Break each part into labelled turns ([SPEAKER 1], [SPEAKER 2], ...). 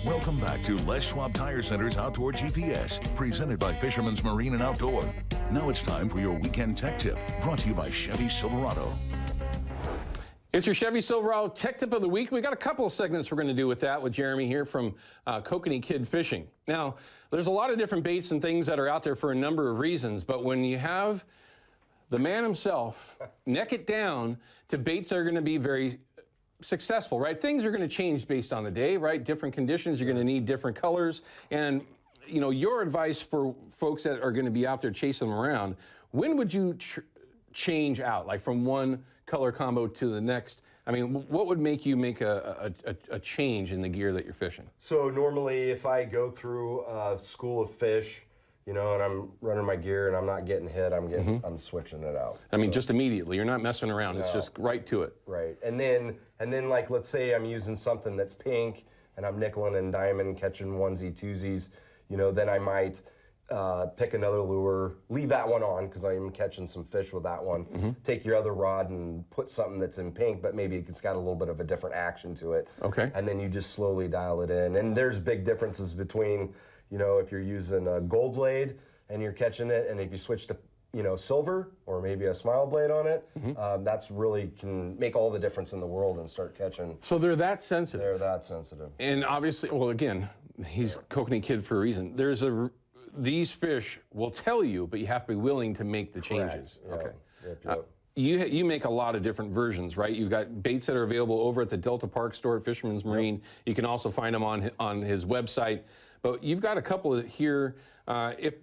[SPEAKER 1] Welcome back to Les Schwab Tire Center's Outdoor GPS, presented by Fisherman's Marine and Outdoor. Now it's time for your weekend tech tip, brought to you by Chevy Silverado.
[SPEAKER 2] It's your Chevy Silverado Tech Tip of the Week. We got a couple of segments we're going to do with that with Jeremy here from Kokanee Kid Fishing. Now, there's a lot of different baits and things that are out there for a number of reasons, but when you have the man himself neck it down to baits that are going to be very successful, right? Things are going to change based on the day, right? Different conditions, you're going to need different colors. And, you know, your advice for folks that are going to be out there chasing them around, when would you change out, like from one color combo to the next? I mean, what would make you make a change in the gear that you're fishing?
[SPEAKER 3] So normally if I go through a school of fish, you know, and I'm running my gear and I'm not getting hit, I'm switching it out.
[SPEAKER 2] I mean, just immediately, you're not messing around. It's just right to it.
[SPEAKER 3] Right. And then like, let's say I'm using something that's pink and I'm nickeling and diamond, catching onesie, twosies, you know, then I might pick another lure, leave that one on because I'm catching some fish with that one. Take your other rod and put something that's in pink, but maybe it's got a little bit of a different action to it.
[SPEAKER 2] Okay.
[SPEAKER 3] And then you just slowly dial it in. And there's big differences between, you know, if you're using a gold blade and you're catching it, and if you switch to, you know, silver or maybe a smile blade on it, that's really can make all the difference in the world and start catching.
[SPEAKER 2] So they're that sensitive.
[SPEAKER 3] They're that sensitive.
[SPEAKER 2] And obviously, well, again, he's Kokanee Kid for a reason. These fish will tell you, but you have to be willing to make the changes.
[SPEAKER 3] Correct. Yeah.
[SPEAKER 2] Okay. You make a lot of different versions, right? You've got baits that are available over at the Delta Park store at Fisherman's Marine. You can also find them on his website. But you've got a couple here. The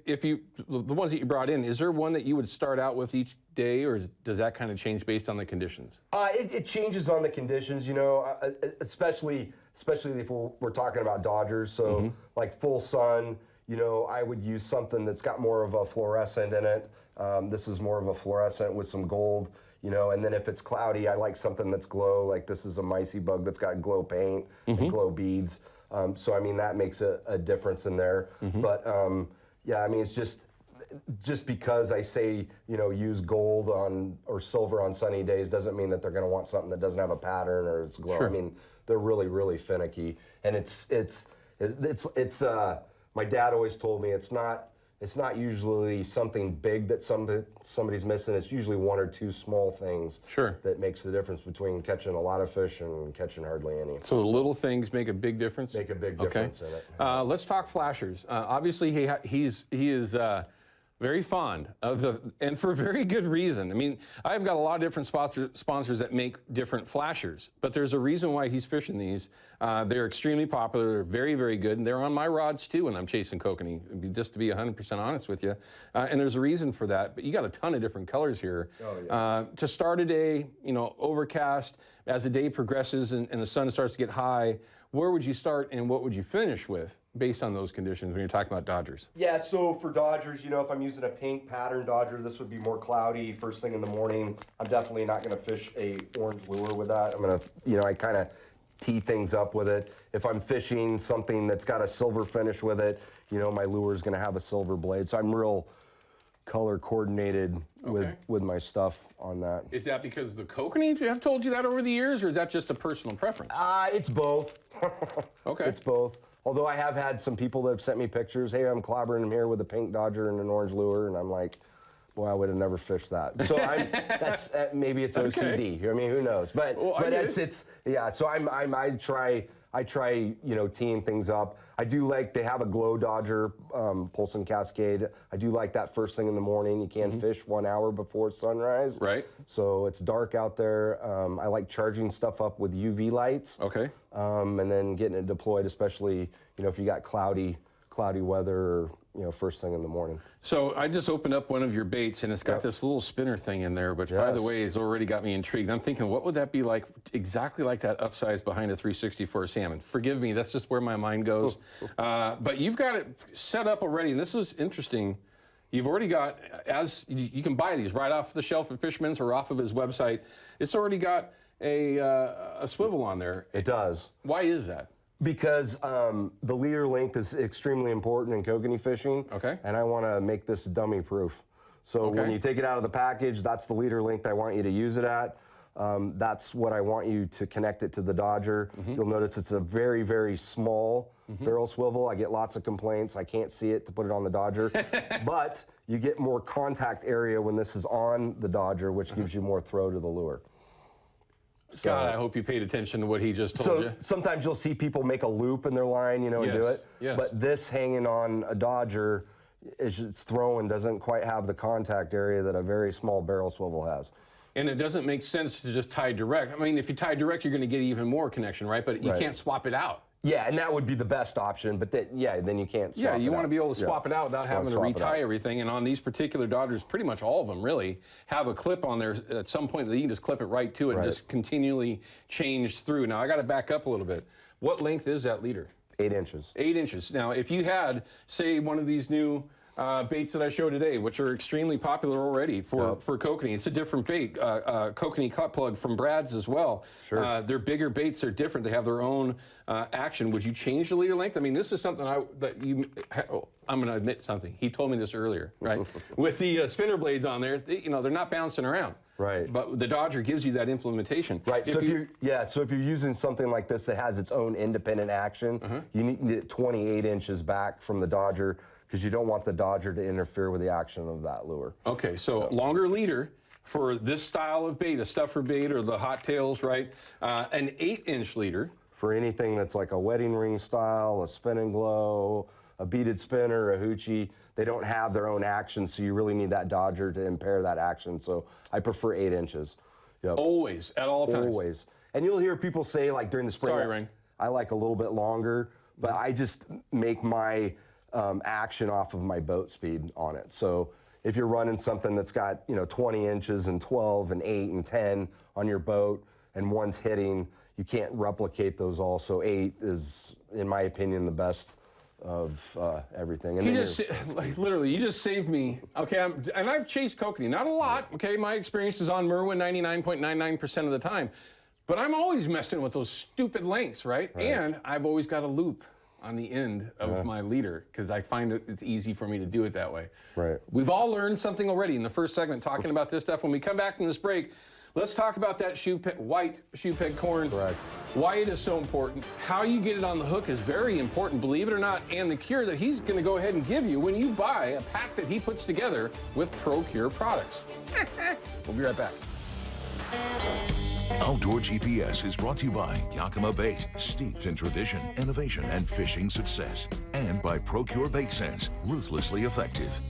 [SPEAKER 2] ones that you brought in, is there one that you would start out with each day, or does that kind of change based on the conditions?
[SPEAKER 3] It changes on the conditions, you know, especially if we're talking about Dodgers. So like full sun, you know, I would use something that's got more of a fluorescent in it. This is more of a fluorescent with some gold, you know, and then if it's cloudy, I like something that's glow, like this is a micey bug that's got glow paint and glow beads. So, I mean, that makes a difference in there. But, yeah, I mean, it's just because I say, you know, use gold or silver on sunny days doesn't mean that they're going to want something that doesn't have a pattern or it's glow. I mean, they're really, really finicky. And it's my dad always told me it's not usually something big that somebody's missing. It's usually one or two small things that makes the difference between catching a lot of fish and catching hardly any.
[SPEAKER 2] So the little things make a big difference?
[SPEAKER 3] Make a big difference in it.
[SPEAKER 2] Let's talk flashers. Obviously, he is very fond of and for very good reason. I mean, I've got a lot of different sponsors that make different flashers, but there's a reason why he's fishing these. They're extremely popular, they're very, very good, and they're on my rods too when I'm chasing kokanee, just to be 100% honest with you. And there's a reason for that, but you got a ton of different colors here. To start a day, you know, overcast, as the day progresses and the sun starts to get high, where would you start and what would you finish with based on those conditions when you're talking about Dodgers? Yeah,
[SPEAKER 3] so for Dodgers, you know, if I'm using a pink pattern Dodger, this would be more cloudy first thing in the morning. I'm definitely not going to fish a orange lure with that. I'm going to, you know, I kind of tee things up with it. If I'm fishing something that's got a silver finish with it, you know, my lure is going to have a silver blade. So I'm real color coordinated with my stuff on that.
[SPEAKER 2] Is that because the kokanee have told you that over the years, or is that just a personal preference?
[SPEAKER 3] It's both.
[SPEAKER 2] Okay.
[SPEAKER 3] It's both. Although I have had some people that have sent me pictures, hey, I'm clobbering him here with a pink Dodger and an orange lure, and I'm like, boy, I would have never fished that. So that's maybe it's OCD. I mean, who knows? But it's yeah. So I try, you know, teeing things up. I do like, they have a glow Dodger, Pulse and Cascade. I do like that first thing in the morning. You can fish 1 hour before sunrise.
[SPEAKER 2] Right.
[SPEAKER 3] So it's dark out there. I like charging stuff up with UV lights.
[SPEAKER 2] Okay.
[SPEAKER 3] And then getting it deployed, especially, you know, if you got cloudy weather, or, you know, first thing in the morning. So
[SPEAKER 2] I just opened up one of your baits, and it's got this little spinner thing in there, which, by the way, has already got me intrigued. I'm thinking, what would that be like, exactly like that upsize behind a 360 for a salmon? Forgive me, that's just where my mind goes. But you've got it set up already, and this is interesting. You've already got, as you can buy these right off the shelf at Fisherman's or off of his website. It's already got a swivel on there.
[SPEAKER 3] It does.
[SPEAKER 2] Why is that?
[SPEAKER 3] Because the leader length is extremely important in kokanee fishing.
[SPEAKER 2] Okay.
[SPEAKER 3] And I want to make this dummy proof. So when you take it out of the package, that's the leader length I want you to use it at. that's what I want you to connect it to the Dodger. You'll notice it's a very, very small barrel swivel. I get lots of complaints. I can't see it to put it on the Dodger. But you get more contact area when this is on the Dodger, which gives you more throw to the lure. So,
[SPEAKER 2] God, I hope you paid attention to what he just told you.
[SPEAKER 3] Sometimes you'll see people make a loop in their line, and do it.
[SPEAKER 2] Yes.
[SPEAKER 3] But this hanging on a Dodger, it's throwing, doesn't quite have the contact area that a very small barrel swivel has.
[SPEAKER 2] And it doesn't make sense to just tie direct. I mean, if you tie direct, you're going to get even more connection, right? But you can't swap it out.
[SPEAKER 3] Yeah, and that would be the best option, but then you can't swap it out.
[SPEAKER 2] Yeah, you want to be able to swap it out without having to retie everything. And on these particular Dodgers, pretty much all of them really have a clip on there at some point that you can just clip it right to it and just continually change through. Now, I got to back up a little bit. What length is that leader?
[SPEAKER 3] 8 inches.
[SPEAKER 2] 8 inches. Now, if you had, say, one of these new baits that I showed today, which are extremely popular already for Kokanee. It's a different bait. Kokanee cut plug from Brad's as well.
[SPEAKER 3] Sure.
[SPEAKER 2] They're bigger baits. They're different. They have their own action. Would you change the leader length? I mean, this is something I'm going to admit something. He told me this earlier, right? With the spinner blades on there, they're not bouncing around.
[SPEAKER 3] Right.
[SPEAKER 2] But the Dodger gives you that implementation.
[SPEAKER 3] Right. So if you're using something like this that has its own independent action, you need it 28 inches back from the Dodger, because you don't want the Dodger to interfere with the action of that lure.
[SPEAKER 2] Okay, so longer leader for this style of bait, a stuffer bait or the hot tails, right? An 8-inch leader.
[SPEAKER 3] For anything that's like a wedding ring style, a spin and glow, a beaded spinner, a hoochie, they don't have their own action, so you really need that Dodger to impair that action. So I prefer 8 inches. Yep.
[SPEAKER 2] Always, at all times.
[SPEAKER 3] Always. And you'll hear people say, like during the spring,
[SPEAKER 2] Sorry, Rain.
[SPEAKER 3] I like a little bit longer, but I just make my action off of my boat speed on it. So if you're running something that's got 20 inches and 12 and 8 and 10 on your boat, and one's hitting, you can't replicate those all. So 8 is, in my opinion, the best of everything. And
[SPEAKER 2] literally, you just saved me. Okay, and I've chased Kokanee, not a lot. Okay, my experience is on Merwin 99.99% of the time, but I'm always messing with those stupid lengths, right? And I've always got a loop on the end of my leader, because I find it's easy for me to do it that way.
[SPEAKER 3] Right.
[SPEAKER 2] We've all learned something already in the first segment talking about this stuff. When we come back from this break, let's talk about that white shoe peg corn.
[SPEAKER 3] Correct.
[SPEAKER 2] Why it is so important. How you get it on the hook is very important, believe it or not, and the cure that he's going to go ahead and give you when you buy a pack that he puts together with ProCure products. We'll be right back.
[SPEAKER 1] Outdoor GPS is brought to you by Yakima Bait, steeped in tradition, innovation, and fishing success. And by ProCure Bait Sense, ruthlessly effective.